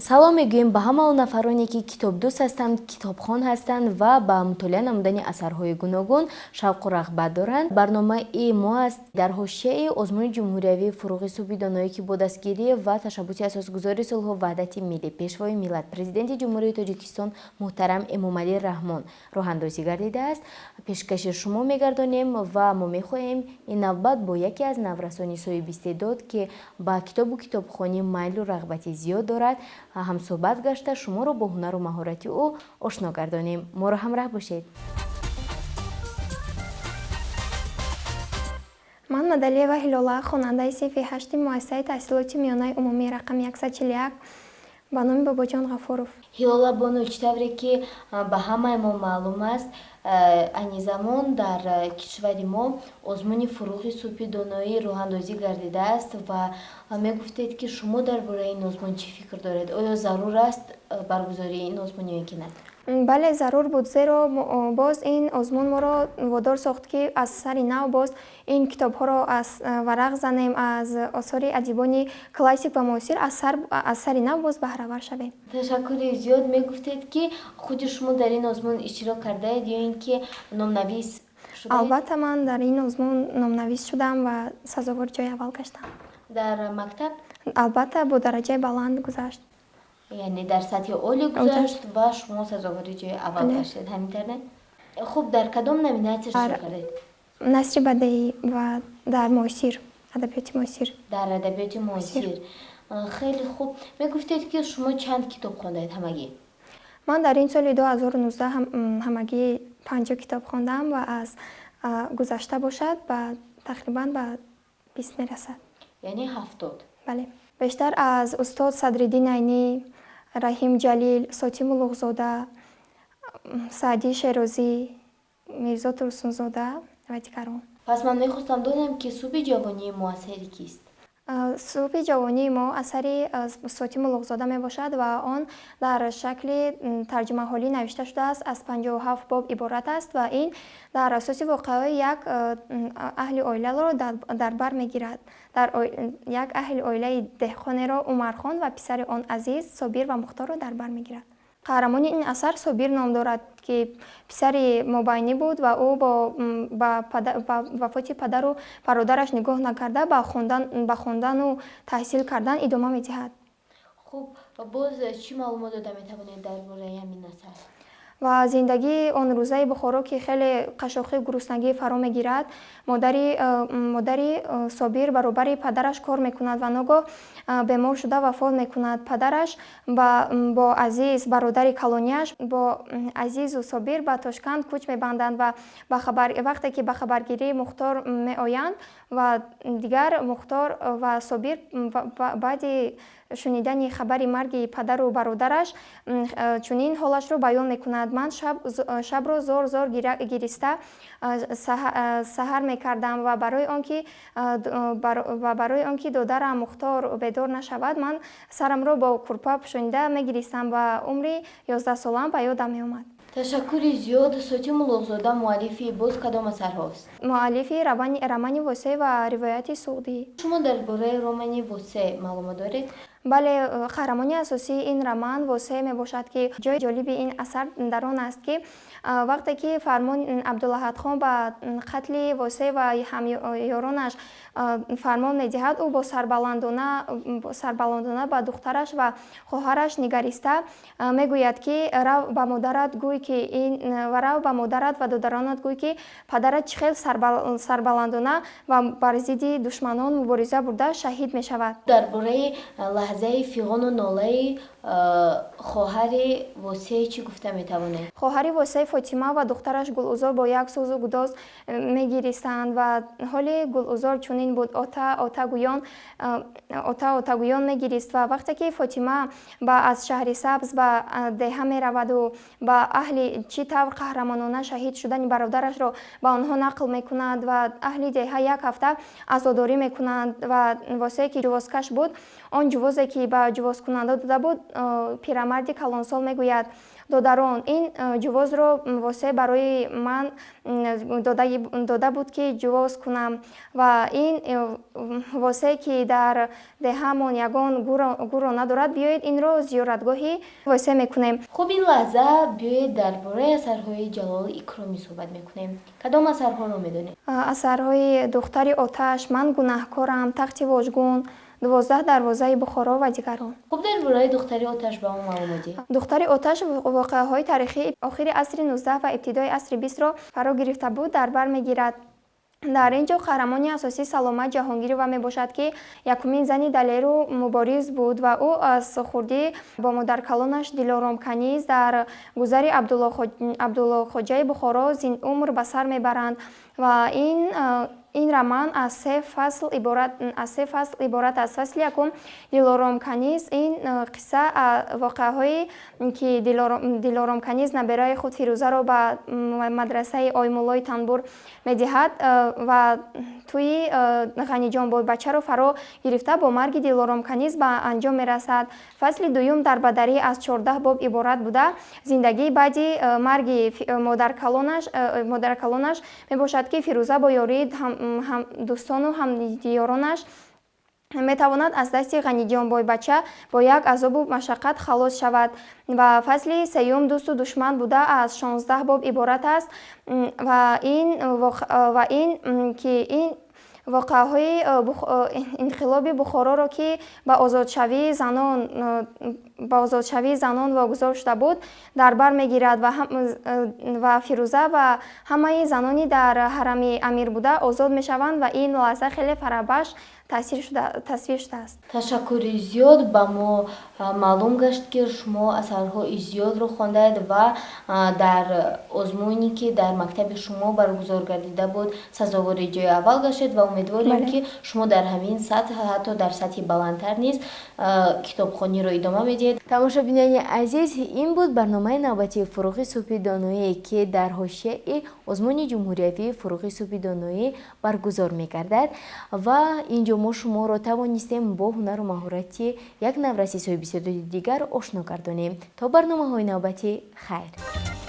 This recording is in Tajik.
салом мегӯем ба ҳамаон нафароне ки китобдӯст ҳастанд, китобхон ҳастанд ва ба мутолиа намудани асарҳои гуногун шавқу рағбат доранд. Барномаи мо аст дар ҳошияи озмуни ҷумҳуриявии фуруғи субҳи доноӣ ки бо дастгирӣ ва ташаббуси асосгузори сулҳу ваҳдати миллӣ пешвои миллат президенти ҷумҳурии Тоҷикистон муҳтарам Эмомалӣ Раҳмон роҳандозӣ гардидааст, пешкаши шумо мегардонем ва мо мехоҳем ин навбат бо яке аз наврасони соҳиби истеъдод ки ба китобу китобхонӣ майлу рағбати зиёд дорад ҳамсӯҳбат гашта шуморо бо ҳунару маҳорати ӯ ошно гардонем. Моро ҳамроҳ бошед. ман Мадалиева Ҳилола, хонандаи синфи 8 муассисаи таҳсилоти миёнаи умумӣ рақами 141 ба номи Бобоҷон Ғафуров. Ҳилола бону чӣ тавре ки ба ҳамаи мо маълум аст, айни замон дар кишвари мо озмуни фуруғи субҳи доноӣ роҳандозӣ гардидааст ва мегуфтед ки шумо дар бораи ин озмун чӣ фикр доред? Оё зарур аст баргузории ин озмун ё ин ки на? бале, зарур буд, зеро боз ин озмун моро водор сохт ки аз сари нав боз ин китобҳоро аз варақ занем, аз осори адибони классик ва муосир аз сари нав боз баҳравар шавем. Ташаккури зиёд. Мегуфтед ки худи шумо дар ин озмун иштирок кардаед ё ин ки номнавис шудаед? Албатта, ман дар ин озмун номнавис шудам ва сазовори ҷои аввал гаштам. Дар мактаб? Албатта, бо дараҷаи баланд гузашт. Яъне дар сатҳи олӣ гузашт ва шумо сазовори ҷои аввал гаштед, ҳамин? Хуб, дар кадом номинатсия ширкат кардед? Насри бадеӣ ва дар муосир, адабиёти муосир. Дар адабиёти муосир. Хеле хуб. Мегуфтед ки шумо чанд китоб хондаед ҳамагӣ? Ман дар ин соли 2019 ҳамагӣ 50 китоб хондам ва аз гузашта бошад ба тақрибан ба 20 мерасад. Яъне 70? Бале. Бештар аз устод Садриддин Айнӣ, Раҳим Ҷалил, Сотим Улуғзода, Саъдӣ Шерозӣ, Мирзо Турсунзода ва дигарон. Пас ман мехостам донам ки Субҳи ҷавонии мо асари кист? Субҳи ҷавонии мо асари Сотим Улуғзода мебошад ва он дар шакли тарҷумаҳолӣ навишта шудааст. Аз 57 боб иборат аст ва ин дар асоси воқеаҳои як аҳли оиларо дар бар мегирад. Як аҳли оилаи деҳқонеро, Умархон ва писари он Азиз, Собир ва Мухторро дар бар мегирад. қаҳрамони ин асар Собир ном дорад, ки писари мобайнӣ буд ва ӯ ба вафоти падару бародараш нигоҳ накарда ба хондану таҳсил кардан идома медиҳад. Хуб, боз чӣ маълумот дода метавонед дар бораи ҳамин асар? ва зиндагии он рӯзаи Бухоро ки хеле қашохӣ, гуруснагӣ фаро мегирад. Модари Собир баробари падараш кор мекунад ва ногоҳ бемор шуда вафот мекунад. Падараш бо Азиз, бародари калонияш, бо Азизу Собир ба Тошканд кӯч мебанданд ва вақте ки ба хабаргирии Мухтор меоянд ва дигар Мухтор ва Собир баъди шунидани хабари марги падару бародараш чунин ҳолашро баён мекунад: ман шабро зор гириста саҳар мекардам ва барои он ки додарам Мухтор бедор нашавад, ман сарамро бо курпа пӯшонида мегиристам ва умри 11 солам ба ёдам меомад. Ташаккури зиёд. Сотим Улуғзода муаллифи боз кадом асарҳост? муаллифи романи Восеъ ва ривояти Суғдӣ. Шумо дар бораи романи Восеъ маълумот доред? бале, қаҳрамони асосии ин роман Восеъ мебошад ки ҷои ҷолиби ин асар дар он аст ки вақте ки фармон Абдулаҳадхон ба қатли Восеъ ва ҳамёронаш фармон медиҳад, ӯ бо сарбаландона ба духтараш ва хоҳараш нигариста мегӯяд ки рав ба модарат ва додаронат гӯй ки падарат чӣ хел сарбаландона ва бар зидди душманон мубориза бурда шаҳид мешавад. Дар бораи лаҳзаи фиғону нолаи хоҳари Восеъ чӣ гуфта метавонед? хоҳари Восеъ Фотима ва духтараш Гулузор бо як сӯзу гудоз мегиристанд ва ҳоли Гулузор чунин буд: отагӯён мегирист ва вақте ки Фотима аз шаҳри Сабз ба деҳа мераваду ба аҳли чӣ тавр қаҳрамонона шаҳид шудани бародарашро ба онҳо нақл мекунад ва аҳли деҳа як ҳафта азодорӣ мекунанд ва Восеъ ки ҷувозкаш буд, он ҷувозе ки ба ҷувозкунанда дода буд пирамарди калонсол мегӯяд: додарон, ин ҷувозро восе барои ман дода буд, ки ҷувоз кунам, ва ин восе, ки дар деҳаамон ягон гурро надорад, биёед инро зиёратгоҳӣ восе мекунем. хуб, ин лаҳза биёед дар бораи асарҳои Ҷалоли Икромӣ суҳбат мекунем. Кадом асарҳоро медонед? Асарҳои Духтари оташ, Ман гунаҳкорам, Тахти вожгун, 12 дарвозаи Бухоро ва дигарон. хуб, дар бораи Духтари оташ ба мо маълумот диҳед. Духтари оташ воқеаҳои тарихии охири асри 19 ва ибтидои асри 20-ро фаро гирифта буд, дар бар мегирад. Дар ин ҷо қаҳрамони асосӣ Саломат Ҷаҳонгирова мебошад, ки якумин зани далеру мубориз буд ва ӯ аз хурдӣ бо модаркалонаш Дилором Каниз дар гузари Абдуллохоҷаи Бухоро умр ба сар мебаранд ва ин роман аз се фасл иборат аст. Фасли якум Дилором Каниз, ин қисса воқеаҳое, ки Дилором Каниз набераи худ Фирӯзаро ба мадрасаи Оймуллои Танбур медиҳад ва тӯи Ғаниҷонбойбачаро фаро гирифта бо марги Дилором Каниз ба анҷом мерасад. Фасли дуюм Дарбадарӣ аз 14 боб иборат буда, зиндагии баъди марги модаркалонаш мебошад, ки Фирӯза бо ёрии дӯстону ҳамдиёронаш метавонад аз дасти Ғаниҷонбойбача бо як азобу машаққат халос шавад. Ва фасли сеюм Дӯсту душман буда аз 16 боб иборат аст ва ин воқеаҳои инқилоби Бухороро, ки ба озодшавии занон вогузор шуда буд, дар бар мегирад ва Фирӯза ва ҳамаи занони дар ҳарами амир буда озод мешаванд ва ин лаҳза хеле фарабахш тасвир шудааст. Ташаккури зиёд. Ба мо маълум гашт, ки шумо асарҳои зиёдро хондаед ва дар озмуйне, ки дар мактаби шумо баргузор гардида буд, сазовори ҷои аввал гаштед ва умедворем, ки шумо дар ҳамин сатҳ, ҳатто дар сатҳи баландтар низ китобхониро идома медиҳед. Тамошобинони азиз, ин буд барномаи навбатии Фуруғи Субҳи Доноӣ, ки дар ҳошияи озмуйни ҷумҳуриявии Фуруғи Субҳи Доноӣ баргузор мегардад ва инҷо мо шуморо тавонистем бо ҳунару маҳорати як наврасисҳои бисёри дигар ошно гардонем. То барномаҳои навбатӣ, хайр.